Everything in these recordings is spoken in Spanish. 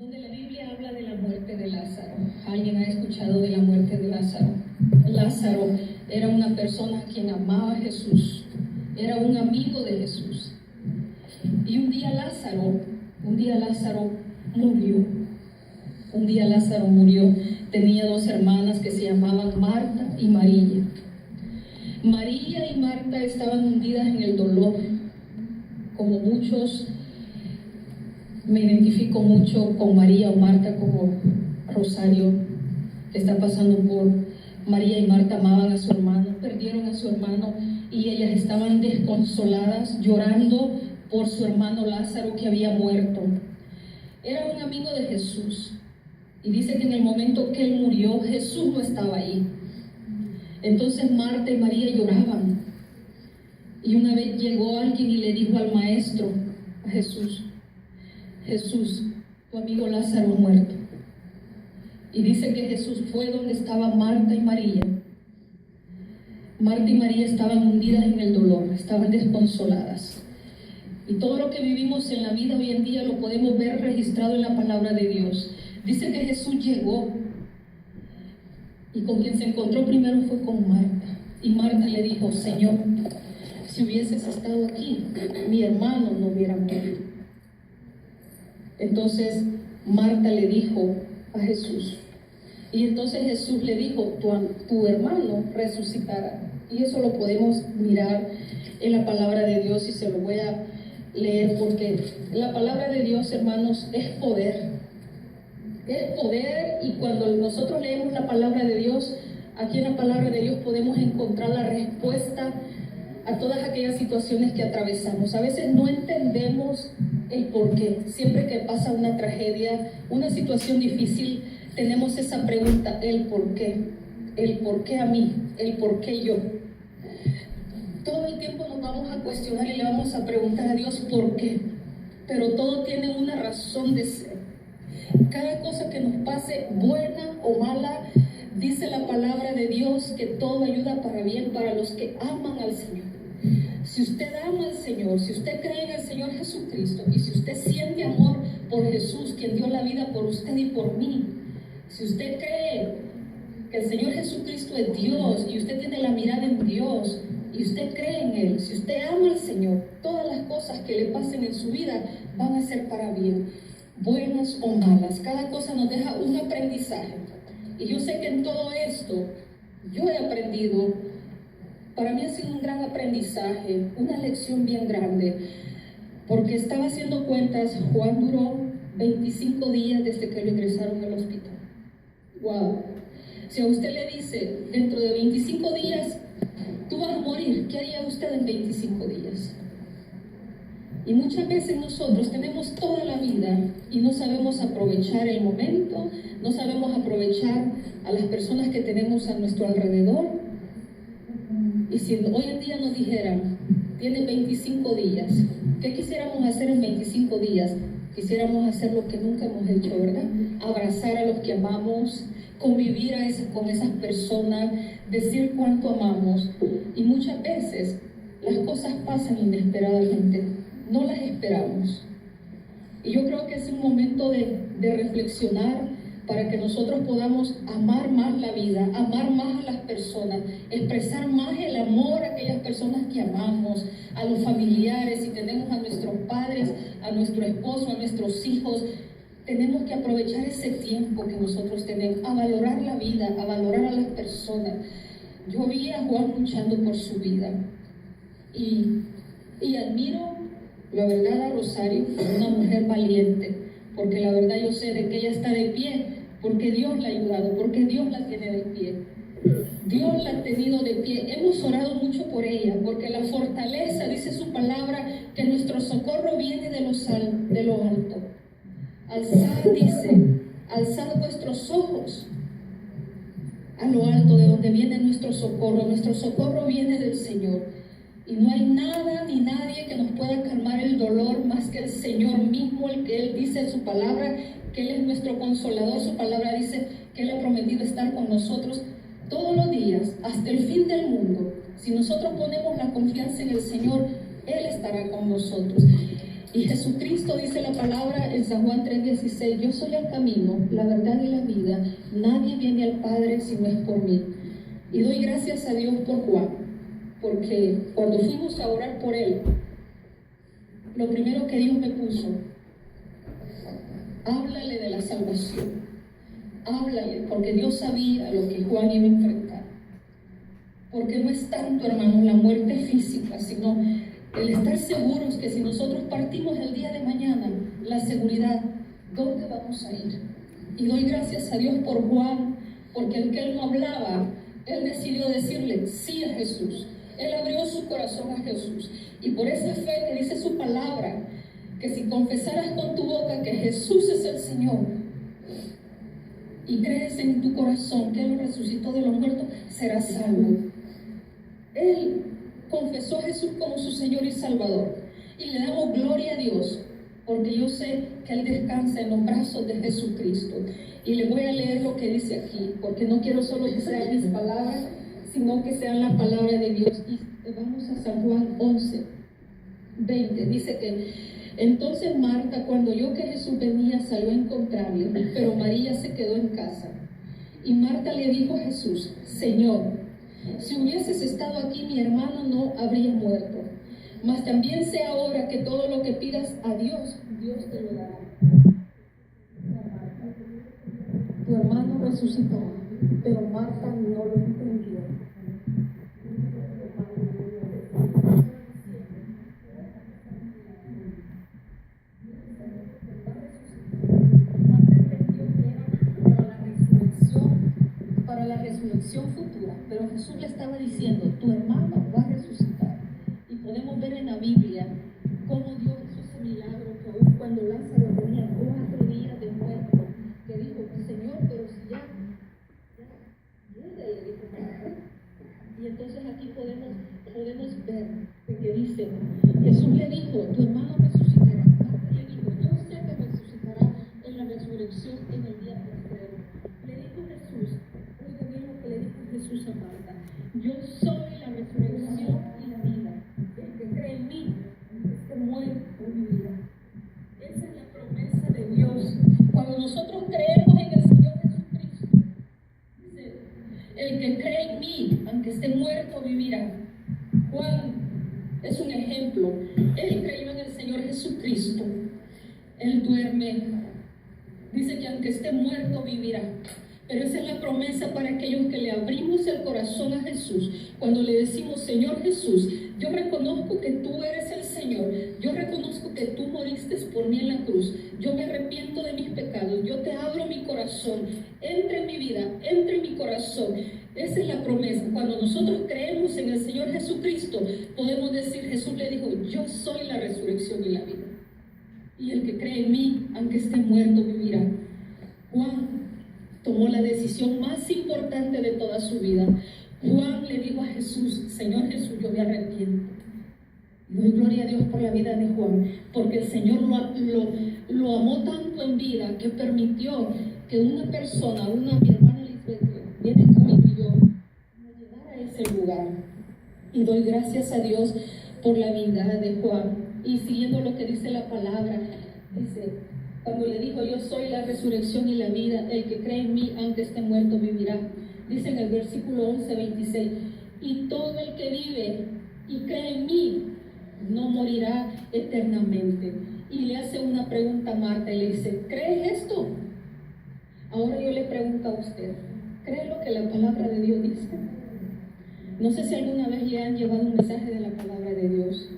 Donde la Biblia habla de la muerte de Lázaro. ¿Alguien ha escuchado de la muerte de Lázaro? Lázaro era una persona quien amaba a Jesús, era un amigo de Jesús. Y un día Lázaro murió. Un día Lázaro murió. Tenía dos hermanas que se llamaban Marta y María. María y Marta estaban hundidas en el dolor, como muchos. Me identifico mucho con María o Marta, como Rosario, que está pasando por. María y Marta amaban a su hermano, perdieron a su hermano y ellas estaban desconsoladas, llorando por su hermano Lázaro que había muerto. Era un amigo de Jesús y dice que en el momento que él murió, Jesús no estaba ahí. Entonces Marta y María lloraban y una vez llegó alguien y le dijo al maestro, a Jesús, tu amigo Lázaro ha muerto. Y dice que Jesús fue donde estaban Marta y María. Marta y María estaban hundidas en el dolor, estaban desconsoladas. Y todo lo que vivimos en la vida hoy en día lo podemos ver registrado en la palabra de Dios. Dice que Jesús llegó y con quien se encontró primero fue con Marta. Y Marta le dijo, Señor, si hubieses estado aquí, mi hermano no hubiera muerto. Entonces Marta le dijo a Jesús, y entonces Jesús le dijo, tu hermano resucitará. Y eso lo podemos mirar en la palabra de Dios y se lo voy a leer porque la palabra de Dios, hermanos, es poder. Es poder, y cuando nosotros leemos la palabra de Dios, aquí en la palabra de Dios podemos encontrar la respuesta a todas aquellas situaciones que atravesamos. A veces no entendemos el por qué. Siempre que pasa una tragedia, una situación difícil, tenemos esa pregunta, el por qué a mí, el por qué yo. Todo el tiempo nos vamos a cuestionar y le vamos a preguntar a Dios por qué, pero todo tiene una razón de ser. Cada cosa que nos pase, buena o mala, dice la palabra de Dios que todo ayuda para bien para los que aman al Señor. Si usted ama al Señor, si usted cree en el Señor Jesucristo y si usted siente amor por Jesús, quien dio la vida por usted y por mí, si usted cree que el Señor Jesucristo es Dios y usted tiene la mirada en Dios y usted cree en Él, si usted ama al Señor, todas las cosas que le pasen en su vida van a ser para bien, buenas o malas. Cada cosa nos deja un aprendizaje. Y yo sé que en todo esto yo he aprendido. Para mí ha sido un gran aprendizaje, una lección bien grande, porque estaba haciendo cuentas. Juan duró 25 días desde que lo ingresaron al hospital. ¡Wow! Si a usted le dice, dentro de 25 días, tú vas a morir, ¿qué haría usted en 25 días? Y muchas veces nosotros tenemos toda la vida y no sabemos aprovechar el momento, no sabemos aprovechar a las personas que tenemos a nuestro alrededor. Y si hoy en día nos dijeran, tienes 25 días, ¿qué quisiéramos hacer en 25 días? Quisiéramos hacer lo que nunca hemos hecho, ¿verdad? Abrazar a los que amamos, convivir con esas personas, decir cuánto amamos. Y muchas veces las cosas pasan inesperadamente, no las esperamos. Y yo creo que es un momento de reflexionar para que nosotros podamos amar más la vida, amar más a las personas, expresar más el amor a aquellas personas que amamos, a los familiares, si tenemos a nuestros padres, a nuestro esposo, a nuestros hijos. Tenemos que aprovechar ese tiempo que nosotros tenemos, a valorar la vida, a valorar a las personas. Yo vi a Juan luchando por su vida y admiro, la verdad, a Rosario, una mujer valiente, porque la verdad yo sé de que ella está de pie, porque Dios la ha ayudado, porque Dios la tiene de pie. Dios la ha tenido de pie. Hemos orado mucho por ella, porque la fortaleza, dice su palabra, que nuestro socorro viene de lo alto. Alzad, dice, alzad vuestros ojos a lo alto, de donde viene nuestro socorro. Nuestro socorro viene del Señor. Y no hay nada ni nadie que nos pueda calmar el dolor más que el Señor mismo, el que Él dice en su palabra, que Él es nuestro consolador. Su palabra dice que Él ha prometido estar con nosotros todos los días, hasta el fin del mundo. Si nosotros ponemos la confianza en el Señor, Él estará con nosotros. Y Jesucristo dice la palabra en San Juan 3:16, yo soy el camino, la verdad y la vida, nadie viene al Padre si no es por mí. Y doy gracias a Dios por Juan, porque cuando fuimos a orar por él, lo primero que Dios me puso, háblale de la salvación, háblale, porque Dios sabía lo que Juan iba a enfrentar. Porque no es tanto, hermanos, la muerte física, sino el estar seguros que si nosotros partimos el día de mañana, la seguridad, ¿dónde vamos a ir? Y doy gracias a Dios por Juan, porque aunque él no hablaba, él decidió decirle sí a Jesús. Él abrió su corazón a Jesús. Y por esa fe que dice su palabra, que si confesaras con tu boca que Jesús es el Señor y crees en tu corazón que Él lo resucitó de los muertos, serás salvo. Él confesó a Jesús como su Señor y Salvador. Y le damos gloria a Dios, porque yo sé que Él descansa en los brazos de Jesucristo. Y le voy a leer lo que dice aquí, porque no quiero solo que sean mis palabras, sino que sean la palabra de Dios. Y vamos a San Juan 11:20. Dice que entonces Marta, cuando oyó que Jesús venía, salió a encontrarle, pero María se quedó en casa. Y Marta le dijo a Jesús, Señor, si hubieses estado aquí, mi hermano no habría muerto. Mas también sé ahora que todo lo que pidas a Dios, Dios te lo dará. Tu hermano resucitará, pero Marta no lo entendió. Para la resurrección futura, pero Jesús le estaba diciendo, tu hermano va a resucitar. Y podemos ver en la Biblia cómo Dios hizo ese milagro, que aún cuando Lázaro tenía 4 días de muerto, que dijo, Señor, pero si ya le dijo Marta. Y entonces aquí podemos ver que dice, Jesús le dijo, tu hermano resucitará. Marta le dijo, yo sé que resucitará en la resurrección en el día postrero. Le dijo Jesús, oiga bien lo que le dijo Jesús a Marta, yo soy la resurrección y la vida. El que cree en mí, esté muerto, vivirá. Esa es la promesa de Dios. Cuando nosotros creemos en el Señor Jesucristo, dice, el que cree en mí, aunque esté muerto, vivirá. Juan es un ejemplo. Él creyó en el Señor Jesucristo. Él duerme. Dice que aunque esté muerto, vivirá. Pero esa es la promesa para aquellos que le abrimos el corazón a Jesús. Cuando le decimos, Señor Jesús, yo reconozco que tú eres el Señor. Yo reconozco que tú moriste por mí en la cruz. Yo me arrepiento de mis pecados. Yo te abro mi corazón. Entra en mi vida, entra en mi corazón. Esa es la promesa. Cuando nosotros creemos en el Señor Jesucristo, podemos decir, Jesús le dijo, yo soy la resurrección y la vida. Y el que cree en mí, aunque esté muerto, vivirá. Juan tomó la decisión más importante de toda su vida. Juan le dijo a Jesús, Señor Jesús, yo me arrepiento. Doy gloria a Dios por la vida de Juan, porque el Señor lo amó tanto en vida que permitió que una persona, mi hermana Lisbeth, viene en camino y yo, me llevara a ese lugar. Y doy gracias a Dios por la vida de Juan. Y siguiendo lo que dice la palabra, dice, cuando le dijo, yo soy la resurrección y la vida, el que cree en mí, aunque esté muerto, vivirá. Dice en el versículo 11:26, y todo el que vive y cree en mí, no morirá eternamente. Y le hace una pregunta a Marta y le dice, ¿crees esto? Ahora yo le pregunto a usted, ¿cree lo que la palabra de Dios dice? No sé si alguna vez le han llevado un mensaje de la palabra de Dios.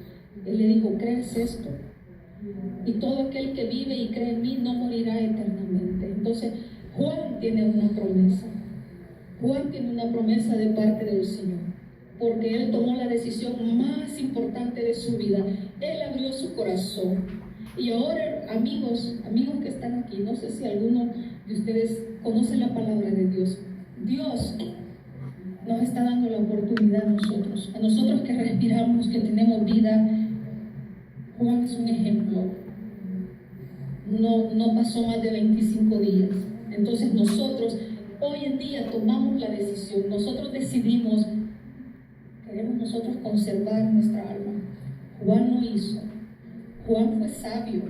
Él le dijo, ¿crees esto? Y todo aquel que vive y cree en mí no morirá eternamente. Entonces, Juan tiene una promesa. Juan tiene una promesa de parte del Señor, porque él tomó la decisión más importante de su vida. Él abrió su corazón. Y ahora, amigos que están aquí, no sé si alguno de ustedes conoce la palabra de Dios. Dios nos está dando la oportunidad a nosotros que respiramos, que tenemos vida. Juan es un ejemplo. No pasó más de 25 días. Entonces nosotros hoy en día tomamos la decisión. Nosotros decidimos, queremos nosotros conservar nuestra alma. Juan no hizo. Juan fue sabio,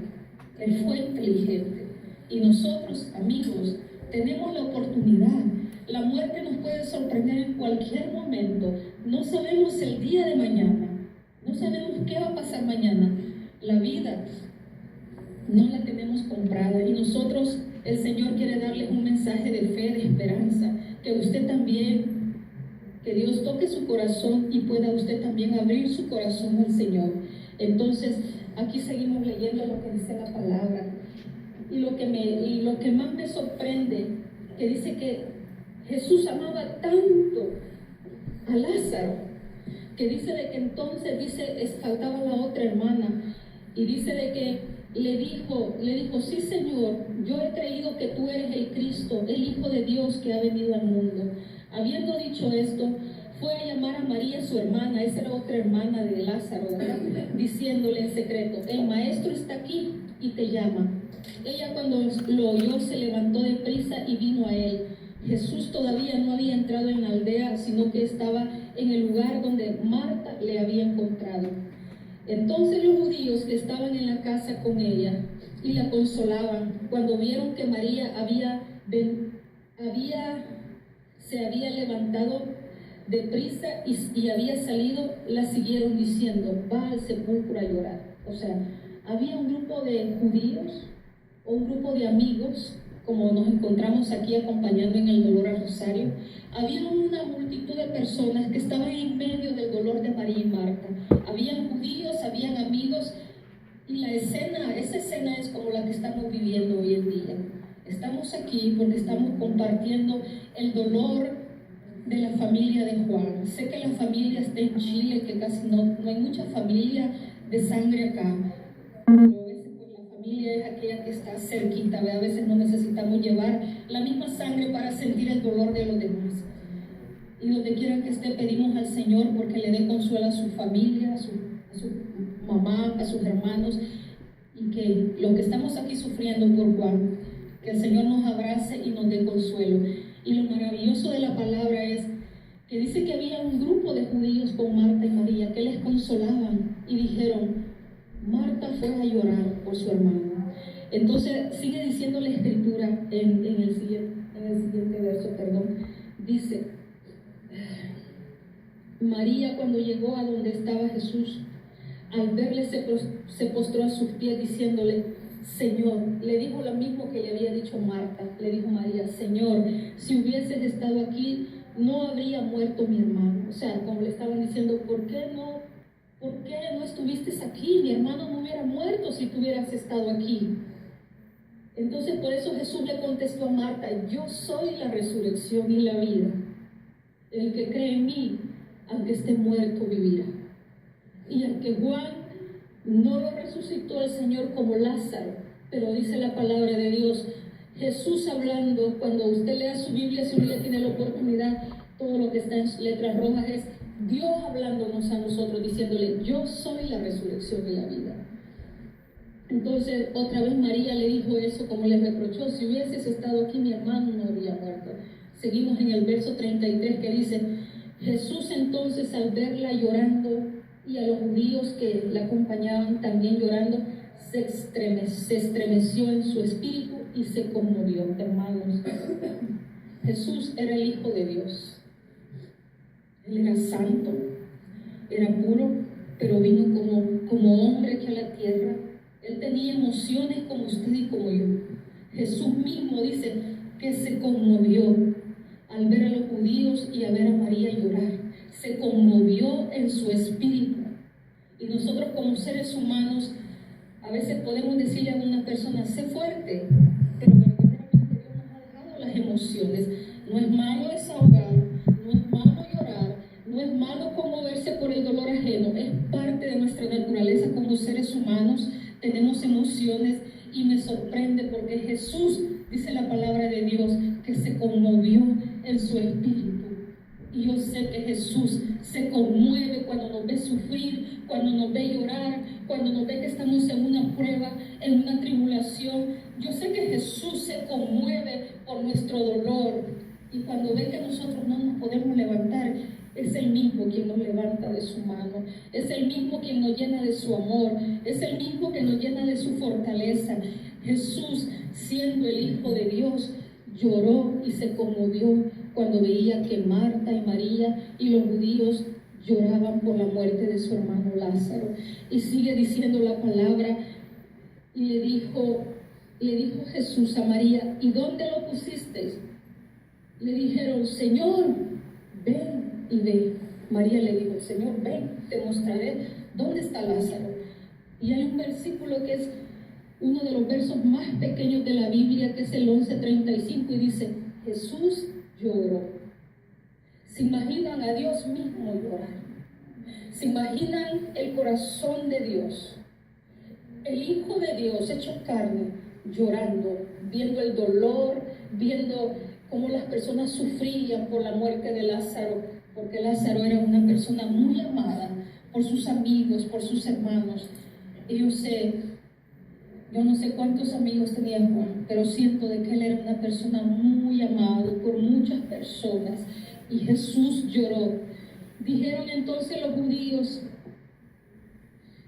él fue inteligente. Y nosotros, amigos, tenemos la oportunidad. La muerte nos puede sorprender en cualquier momento. No sabemos el día de mañana. No sabemos qué va a pasar mañana. La vida no la tenemos comprada. Y nosotros, el Señor quiere darle un mensaje de fe, de esperanza. Que usted también, que Dios toque su corazón y pueda usted también abrir su corazón al Señor. Entonces, aquí seguimos leyendo lo que dice la palabra. Y lo que más me sorprende, que dice que Jesús amaba tanto a Lázaro, que dice de que entonces, faltaba la otra hermana, y dice de que le dijo, sí Señor, yo he creído que tú eres el Cristo, el Hijo de Dios que ha venido al mundo. Habiendo dicho esto, fue a llamar a María, su hermana, esa era otra hermana de Lázaro, ¿verdad? Diciéndole en secreto, el maestro está aquí y te llama. Ella cuando lo oyó se levantó deprisa y vino a él. Jesús todavía no había entrado en la aldea, sino que estaba en el lugar donde Marta le había encontrado. Entonces los judíos que estaban en la casa con ella y la consolaban, cuando vieron que María se había levantado deprisa y había salido, la siguieron diciendo, va al sepulcro a llorar. O sea, había un grupo de judíos o un grupo de amigos, como nos encontramos aquí acompañando en el dolor a Rosario. Había una multitud de personas que estaban en medio del dolor de María y Marta. Habían judíos, habían amigos, y esa escena es como la que estamos viviendo hoy en día. Estamos aquí porque estamos compartiendo el dolor de la familia de Juan. Sé que la familia está en Chile, que casi no hay mucha familia de sangre acá. Pero a veces pues, la familia es aquella que está cerquita, ¿verdad? A veces no necesitamos llevar la misma sangre para sentir el dolor de los demás. Y donde quiera que esté, pedimos al Señor porque le dé consuelo a su familia, a su mamá, a sus hermanos, y que lo que estamos aquí sufriendo por Juan, que el Señor nos abrace y nos dé consuelo. Y lo maravilloso de la palabra es que dice que había un grupo de judíos con Marta y María que les consolaban y dijeron, Marta fue a llorar por su hermano. Entonces sigue diciendo la escritura en el siguiente verso, dice, María cuando llegó a donde estaba Jesús, al verle se postró a sus pies diciéndole, Señor, le dijo lo mismo que le había dicho Marta, le dijo María, Señor, si hubieses estado aquí, no habría muerto mi hermano. O sea, como le estaban diciendo, ¿por qué no estuviste aquí? Mi hermano no hubiera muerto si tú hubieras estado aquí. Entonces por eso Jesús le contestó a Marta, yo soy la resurrección y la vida. El que cree en mí, aunque esté muerto, vivirá. Y aunque Juan no lo resucitó el Señor como Lázaro, pero dice la palabra de Dios, Jesús hablando, cuando usted lea su Biblia, si usted tiene la oportunidad, todo lo que está en letras rojas es Dios hablándonos a nosotros, diciéndole, yo soy la resurrección y la vida. Entonces, otra vez María le dijo eso como le reprochó, si hubieses estado aquí, mi hermano no habría muerto. Seguimos en el verso 33 que dice, Jesús entonces al verla llorando y a los judíos que la acompañaban también llorando, se estremeció en su espíritu y se conmovió. Hermanos, Jesús era el Hijo de Dios. Él era santo, era puro, pero vino como hombre aquí a la tierra. Él tenía emociones como usted y como yo. Jesús mismo dice que se conmovió al ver a los judíos y a ver a María llorar. Se conmovió en su espíritu. Y nosotros como seres humanos a veces podemos decirle a una persona, sé fuerte, pero verdaderamente Dios nos ha dejado las emociones. No es malo desahogar, no es malo llorar, no es malo conmoverse por el dolor ajeno, es parte de nuestra naturaleza como seres humanos, tenemos emociones. Y me sorprende porque Jesús, dice la palabra de Dios, que se conmovió en su espíritu. Y yo sé que Jesús se conmueve cuando nos ve sufrir, cuando nos ve llorar, cuando nos ve que estamos en una prueba, en una tribulación. Yo sé que Jesús se conmueve por nuestro dolor. Y cuando ve que nosotros no nos podemos levantar, Es el mismo quien nos levanta de su mano, es el mismo quien nos llena de su amor, es el mismo que nos llena de su fortaleza. Jesús, siendo el Hijo de Dios, lloró y se conmovió cuando veía que Marta y María y los judíos lloraban por la muerte de su hermano Lázaro. Y sigue diciendo la palabra, y le dijo Jesús a María, ¿y dónde lo pusisteis? Le dijeron, Señor, ven y ve. María le dijo, Señor, ven, te mostraré dónde está Lázaro. Y hay un versículo que es uno de los versos más pequeños de la Biblia, que es el 11:35, y dice, Jesús lloró. ¿Se imaginan a Dios mismo llorar? ¿Se imaginan el corazón de Dios? El Hijo de Dios hecho carne, llorando, viendo el dolor, viendo cómo las personas sufrían por la muerte de Lázaro, porque Lázaro era una persona muy amada por sus amigos, por sus hermanos. Y yo no sé cuántos amigos tenía Juan, pero siento de que él era una persona muy amada por muchas personas. Y Jesús lloró. Dijeron entonces los judíos,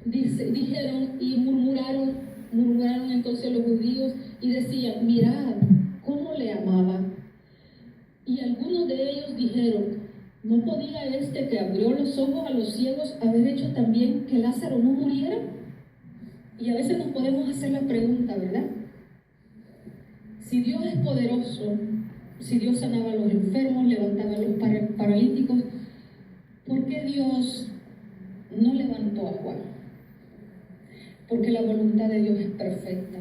dijeron y murmuraron entonces los judíos y decían, mirad cómo le amaba. Y algunos de ellos dijeron, ¿no podía este que abrió los ojos a los ciegos haber hecho también que Lázaro no muriera? Y a veces nos podemos hacer la pregunta, ¿verdad? Si Dios es poderoso, si Dios sanaba a los enfermos, levantaba a los paralíticos, ¿por qué Dios no levantó a Juan? Porque la voluntad de Dios es perfecta.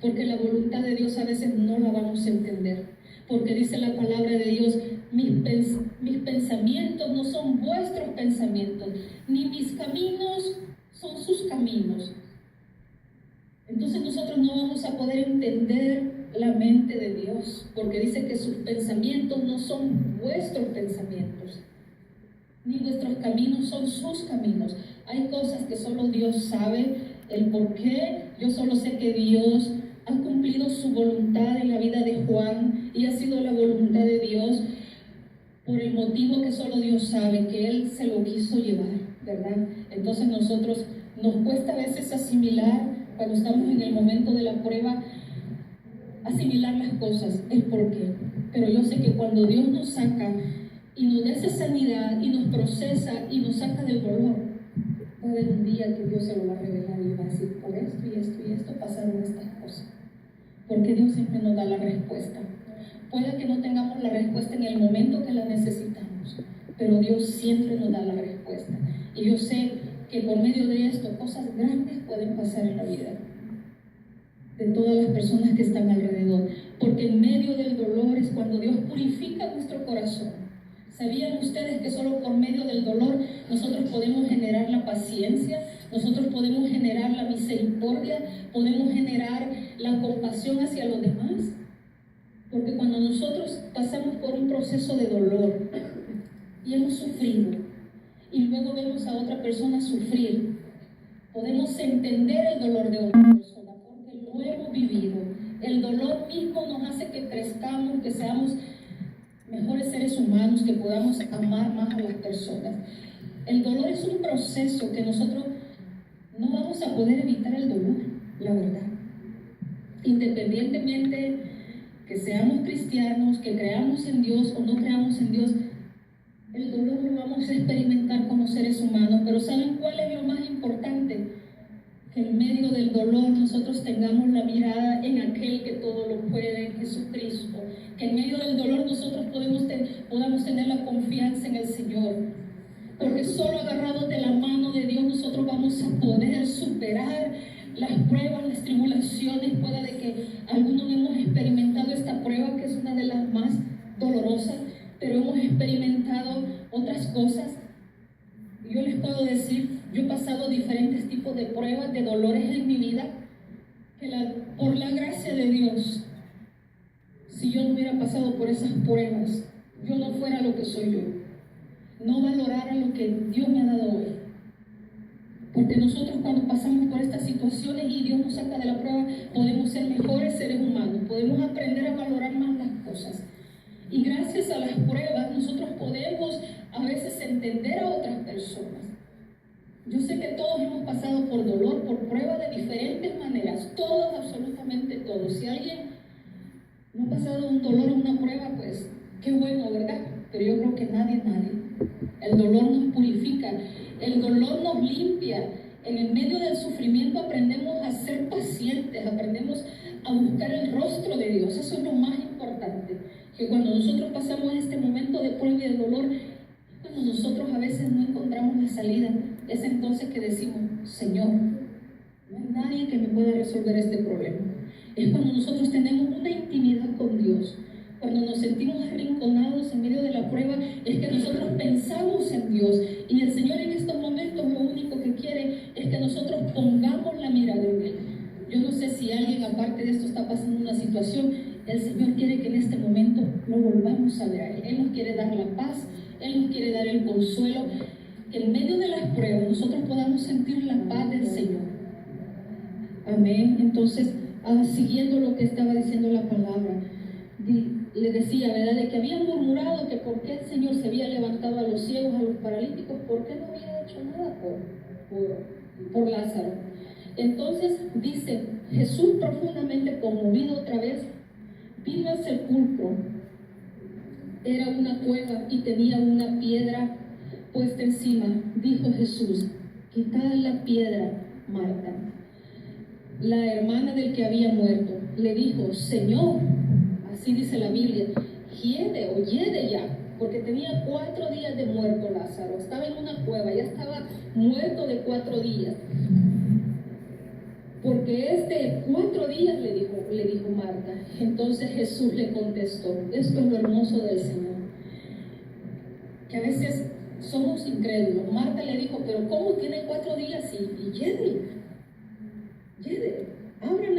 Porque la voluntad de Dios a veces no la vamos a entender. Porque dice la palabra de Dios, mis pensamientos no son vuestros pensamientos, ni mis caminos son sus caminos. Entonces nosotros no vamos a poder entender la mente de Dios, porque dice que sus pensamientos no son vuestros pensamientos, ni vuestros caminos son sus caminos. Hay cosas que solo Dios sabe el por qué. Yo solo sé que Dios ha cumplido su voluntad en la vida de Juan y ha sido la voluntad de Dios por el motivo que solo Dios sabe, que Él se lo quiso llevar, ¿verdad? Entonces nosotros nos cuesta a veces asimilar, cuando estamos en el momento de la prueba, asimilar las cosas, el por qué. Pero yo sé que cuando Dios nos saca y nos da esa sanidad y nos procesa y nos saca del dolor, va a haber un día que Dios se lo va a revelar y va a decir, por esto y esto y esto pasaron estas cosas. Porque Dios siempre nos da la respuesta. Puede que no tengamos la respuesta en el momento que la necesitamos, pero Dios siempre nos da la respuesta. Y yo sé que por medio de esto cosas grandes pueden pasar en la vida de todas las personas que están alrededor, porque en medio del dolor es cuando Dios purifica nuestro corazón. ¿Sabían ustedes que solo por medio del dolor nosotros podemos generar la paciencia, nosotros podemos generar la misericordia, podemos generar la compasión hacia los demás? Porque cuando nosotros pasamos por un proceso de dolor y hemos sufrido, y luego vemos a otra persona sufrir, podemos entender el dolor de otra persona, porque lo hemos vivido. El dolor mismo nos hace que crezcamos, que seamos mejores seres humanos, que podamos amar más a las personas. El dolor es un proceso que nosotros no vamos a poder evitar el dolor, la verdad. Independientemente que seamos cristianos, que creamos en Dios o no creamos en Dios, el dolor lo vamos a experimentar como seres humanos. Pero ¿saben cuál es lo más importante? Que en medio del dolor nosotros tengamos la mirada en aquel que todo lo puede, en Jesucristo. Que en medio del dolor nosotros podamos tener la confianza en el Señor. Porque solo agarrados de la mano de Dios nosotros vamos a poder superar las pruebas, las tribulaciones. Pueda de que algunos hemos experimentado esta prueba, que es una de las más dolorosas, pero hemos experimentado otras cosas. Yo les puedo decir, yo he pasado diferentes tipos de pruebas, de dolores en mi vida, que por la gracia de Dios, si yo no hubiera pasado por esas pruebas, yo no fuera lo que soy yo, no valorara lo que Dios me ha dado hoy. Porque nosotros cuando pasamos por estas situaciones y Dios nos saca de la prueba, podemos ser mejores seres humanos, podemos aprender a valorar más las cosas. Y gracias a las pruebas nosotros podemos a veces Yo sé que todos hemos pasado por dolor, por prueba de diferentes maneras, todos, absolutamente todos. Si alguien no ha pasado un dolor o una prueba, pues qué bueno, ¿verdad? Pero yo creo que nadie. El dolor nos purifica, el dolor nos limpia. En el medio del sufrimiento aprendemos a ser pacientes, aprendemos a buscar el rostro de Dios. Eso es lo más importante, que cuando nosotros pasamos este momento de prueba y de dolor, cuando nosotros a veces no encontramos la salida, es entonces que decimos, Señor, no hay nadie que me pueda resolver este problema. Es cuando nosotros tenemos una intimidad con Dios, cuando nos sentimos arrinconados en medio de la prueba, es que nosotros pensamos en Dios. Y el Señor en estos momentos lo único que quiere es que nosotros pongamos la mirada en Él. Yo no sé si alguien aparte de esto está pasando una situación. El Señor quiere que en este momento lo volvamos a ver a Él. Él nos quiere dar la paz, Él nos quiere dar el consuelo, que en medio de las pruebas nosotros podamos sentir la paz del Señor. Amén. Entonces, siguiendo lo que estaba diciendo la palabra, le decía, ¿verdad?, de que habían murmurado que por qué el Señor se había levantado a los ciegos, a los paralíticos, por qué no había hecho nada por Lázaro. Entonces dice, Jesús, profundamente conmovido otra vez, vino al sepulcro. Era una cueva y tenía una piedra puesta encima. Dijo Jesús, quitad la piedra. Marta, la hermana del que había muerto, le dijo, Señor, así dice la Biblia, hiede ya, porque tenía 4 días de muerto Lázaro, estaba en una cueva, ya estaba muerto de 4 días. Porque es de 4 días, le dijo Marta. Entonces Jesús le contestó, esto es lo hermoso del Señor, que a veces somos incrédulos. Marta le dijo, pero ¿cómo tiene 4 días? Y hiede, abran la